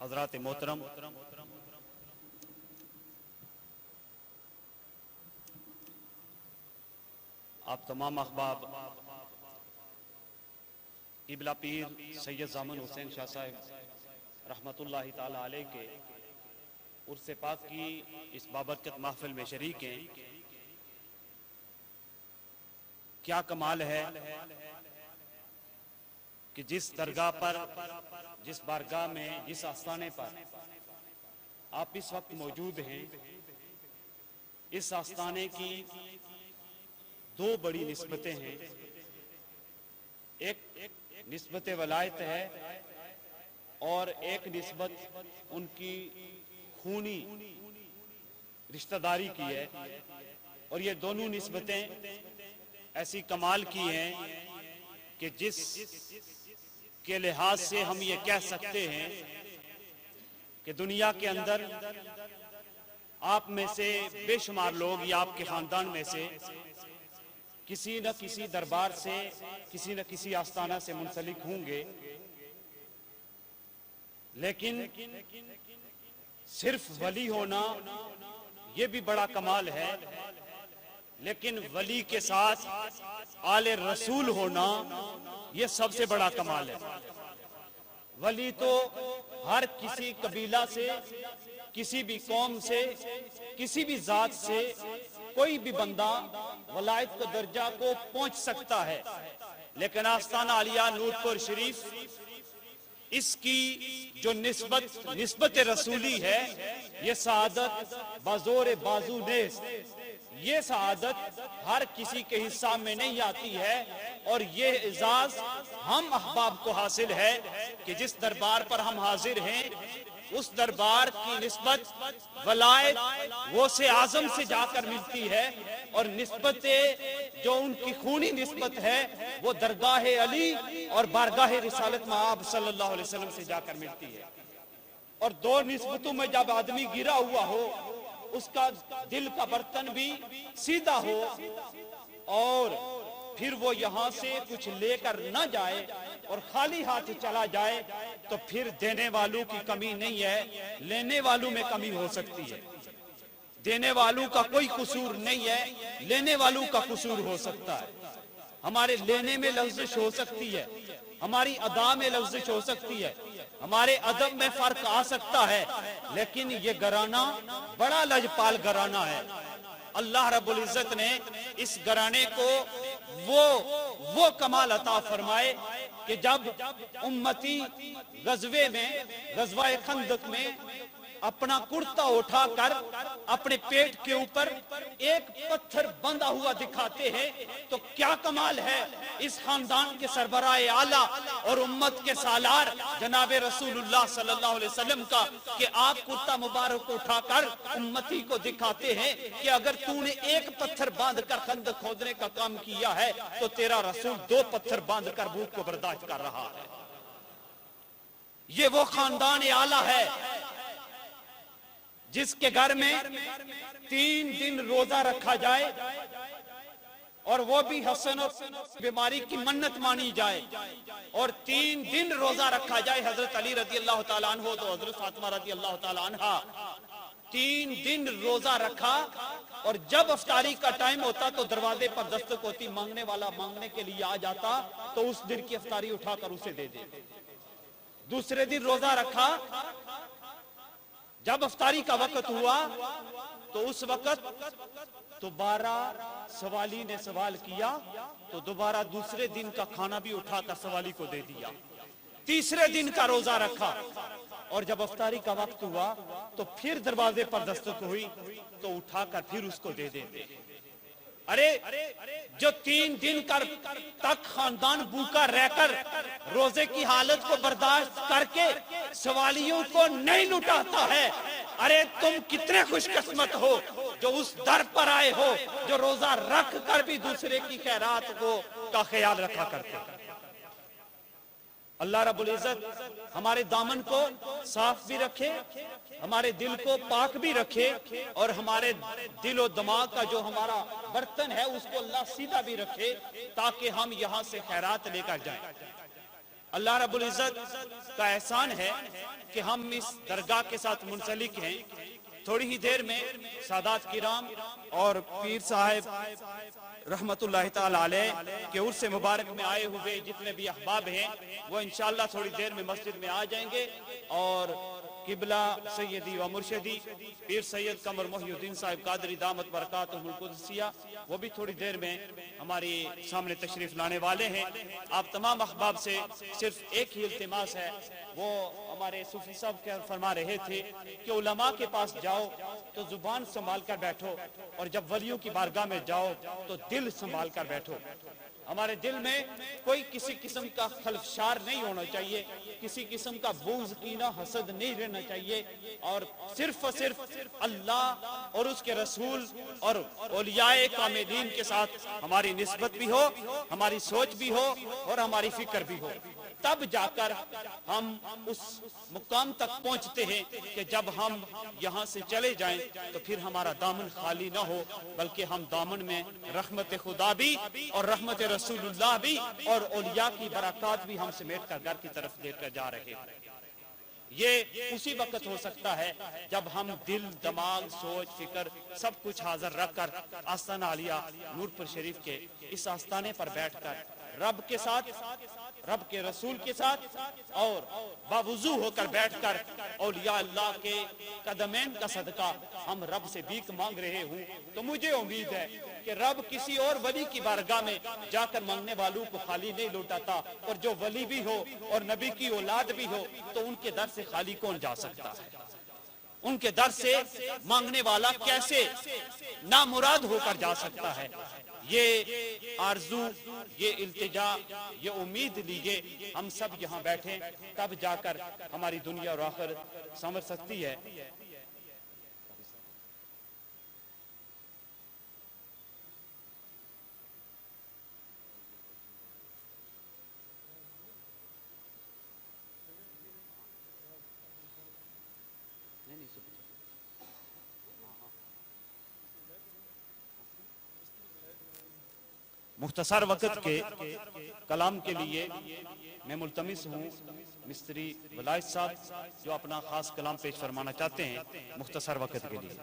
حضرات محترم، آپ تمام احباب قبلہ پیر سید زامن حسین شاہ صاحب رحمت اللہ تعالی علیہ کے عرس پاک کی اس بابرکت محفل میں شریک ہیں۔ کیا کمال ہے کہ جس درگاہ پر، جس بارگاہ میں، جس آستانے پر آپ اس وقت موجود ہیں، اس آستانے کی دو بڑی نسبتیں ہیں۔ ایک نسبت ولایت ہے اور ایک نسبت ان کی خونی رشتہ داری کی ہے، اور یہ دونوں نسبتیں ایسی کمال کی ہیں کہ جس کے لحاظ سے ہم یہ کہہ سکتے ہیں کہ دنیا کے اندر آپ میں سے بے شمار لوگ یا آپ کے خاندان میں سے کسی نہ کسی دربار سے، کسی نہ کسی آستانہ سے منسلک ہوں گے، لیکن صرف ولی ہونا یہ بھی بڑا کمال ہے، لیکن ولی کے ساتھ آل رسول ہونا یہ سب سے بڑا کمال ہے۔ ولی تو ہر کسی قبیلہ سے، کسی بھی قوم سے، کسی بھی ذات سے کوئی بھی بندہ ولایت کے درجہ کو پہنچ سکتا ہے، لیکن آستانہ عالیہ نور پور شریف اس کی جو نسبت رسولی ہے، یہ سعادت بازور بازو نیست، یہ سعادت ہر کسی کے حصہ میں نہیں آتی ہے، اور یہ اعزاز ہم احباب کو حاصل ہے کہ جس دربار پر ہم حاضر ہیں اس دربار کی نسبت ولایت غوث اعظم سے جا کر ملتی ہے، اور نسبت جو ان کی خونی نسبت ہے وہ درگاہ علی اور بارگاہ رسالت مآب صلی اللہ علیہ وسلم سے جا کر ملتی ہے۔ اور دو نسبتوں میں جب آدمی گرا ہوا ہو، اس کا دل کا برتن بھی سیدھا ہو، اور پھر وہ یہاں سے کچھ لے کر نہ جائے اور خالی ہاتھ چلا جائے، تو پھر دینے والوں کی کمی نہیں ہے، لینے والوں میں کمی ہو سکتی ہے۔ دینے والوں کا کوئی قصور نہیں ہے، لینے والوں کا قصور ہو سکتا ہے۔ ہمارے لینے میں لغزش ہو سکتی ہے، ہماری ادا میں لغزش ہو سکتی ہے، ہمارے ادب میں فرق آ سکتا ہے، لیکن یہ گھرانہ بڑا لجپال گھرانہ ہے۔ اللہ رب العزت نے اس گھرانے کو وہ کمال عطا فرمائے کہ جب امتی غزوے میں، غزوہ خندق میں اپنا کرتا اٹھا کر اپنے پیٹ کے اوپر ایک پتھر بندھا ہوا دکھاتے ہیں، تو کیا کمال ہے اس خاندان کے سربراہ اعلیٰ اور امت کے سالار جناب رسول اللہ صلی اللہ علیہ وسلم کا کہ آپ کرتا مبارک کو اٹھا کر امتی کو دکھاتے ہیں کہ اگر تو نے ایک پتھر باندھ کر خندق کھودنے کا کام کیا ہے تو تیرا رسول دو پتھر باندھ کر بھوک کو برداشت کر رہا ہے۔ یہ وہ خاندان اعلیٰ ہے جس کے گھر میں 3 دن روزہ رکھا جائے، اور وہ بھی حسن اور بیماری کی منت مانی جائے، اور 3 دن روزہ رکھا جائے۔ حضرت علی رضی اللہ تعالیٰ عنہ تو حضرت فاطمہ رضی اللہ تعالیٰ عنہ 3 دن روزہ رکھا، اور جب افطاری کا ٹائم ہوتا تو دروازے پر دستک ہوتی، مانگنے والا مانگنے کے لیے آ جاتا تو اس دن کی افطاری اٹھا کر اسے دے دے۔ دوسرے دن روزہ رکھا، جب افطاری کا وقت ہوا تو اس وقت دوبارہ سوالی نے سوال کیا تو دوبارہ دوسرے دن کا کھانا بھی اٹھا کر سوالی کو دے دیا۔ تیسرے دن کا روزہ رکھا، اور جب افطاری کا وقت ہوا تو پھر دروازے پر دستک ہوئی تو اٹھا کر پھر اس کو دے دیتے۔ ارے جو 3 دن تک خاندان بھوکا رہ کر روزے کی حالت کو برداشت کر کے سوالیوں کو نہیں لٹاتا ہے، ارے تم کتنے خوش قسمت ہو جو اس در پر آئے ہو جو روزہ رکھ کر بھی دوسرے کی خیرات کا خیال رکھا کرتے۔ اللہ رب العزت ہمارے دامن کو صاف بھی رکھے، ہمارے دل کو پاک بھی رکھے، اور ہمارے دل و دماغ کا جو ہمارا برتن ہے اس کو اللہ سیدھا بھی رکھے، تاکہ ہم یہاں سے خیرات لے کر جائیں۔ اللہ رب العزت کا احسان ہے کہ ہم اس درگاہ کے ساتھ منسلک ہیں. تھوڑی ہی دیر میں سادات کرام اور پیر صاحب رحمت اللہ تعالی علیہ کے عرس مبارک میں آئے ہوئے جتنے بھی احباب ہیں وہ انشاءاللہ تھوڑی دیر میں مسجد میں آ جائیں گے، اور قبلہ سیدی و مرشدی پیر سید قمر محی الدین صاحب قادری دامت برکاتہم القدسیہ وہ بھی تھوڑی دیر میں ہماری سامنے تشریف لانے والے ہیں. آپ تمام احباب سے صرف ایک ہی التماس ہے، وہ ہمارے صوفی صاحب فرما رہے تھے کہ علماء کے پاس جاؤ تو زبان سنبھال کر بیٹھو، اور جب ولیوں کی بارگاہ میں جاؤ تو دل سنبھال کر بیٹھو. ہمارے دل میں کوئی کسی قسم کا خلفشار نہیں ہونا چاہیے، کسی قسم کا بغض کینہ حسد نہیں رہنا چاہیے، اور صرف اللہ اور اس کے رسول اور اولیاء کاملین کے ساتھ ہماری نسبت بھی ہو، ہماری سوچ بھی ہو اور ہماری فکر بھی ہو. تب جا کر ہم اس مقام تک پہنچتے ہیں کہ جب ہم یہاں سے چلے جائیں تو پھر ہمارا دامن خالی نہ ہو، بلکہ ہم دامن میں رحمت خدا بھی اور رحمت رسول اللہ بھی اور اولیاء کی برکات بھی ہم سمیٹ کر گھر کی طرف لے کر جا رہے ہیں. یہ اسی وقت ہو سکتا ہے جب ہم دل، دماغ، سوچ، فکر سب کچھ حاضر رکھ کر آستانہ عالیہ نورپور شریف کے اس آستانے پر بیٹھ کر رب کے ساتھ، رب کے رسول کے ساتھ اور باوضو ہو کر بیٹھ کر اولیاء اللہ کے قدمین کا صدقہ ہم رب سے بھیک مانگ رہے ہوں. تو مجھے امید ہے کہ رب کسی اور ولی کی بارگاہ میں جا کر مانگنے والوں کو خالی نہیں لوٹاتا، اور جو ولی بھی ہو اور نبی کی اولاد بھی ہو تو ان کے در سے خالی کون جا سکتا ہے؟ ان کے در سے مانگنے والا کیسے نامراد ہو کر جا سکتا ہے؟ یہ آرزو، یہ التجا، یہ امید لیجئے ہم سب یہاں بیٹھیں، تب جا کر ہماری دنیا اور آخرت سنور سکتی ہے. مختصر وقت کے کلام کے لیے میں ملتمس ہوں مستری ولائد صاحب جو اپنا خاص کلام پیش فرمانا چاہتے ہیں مختصر وقت کے لیے.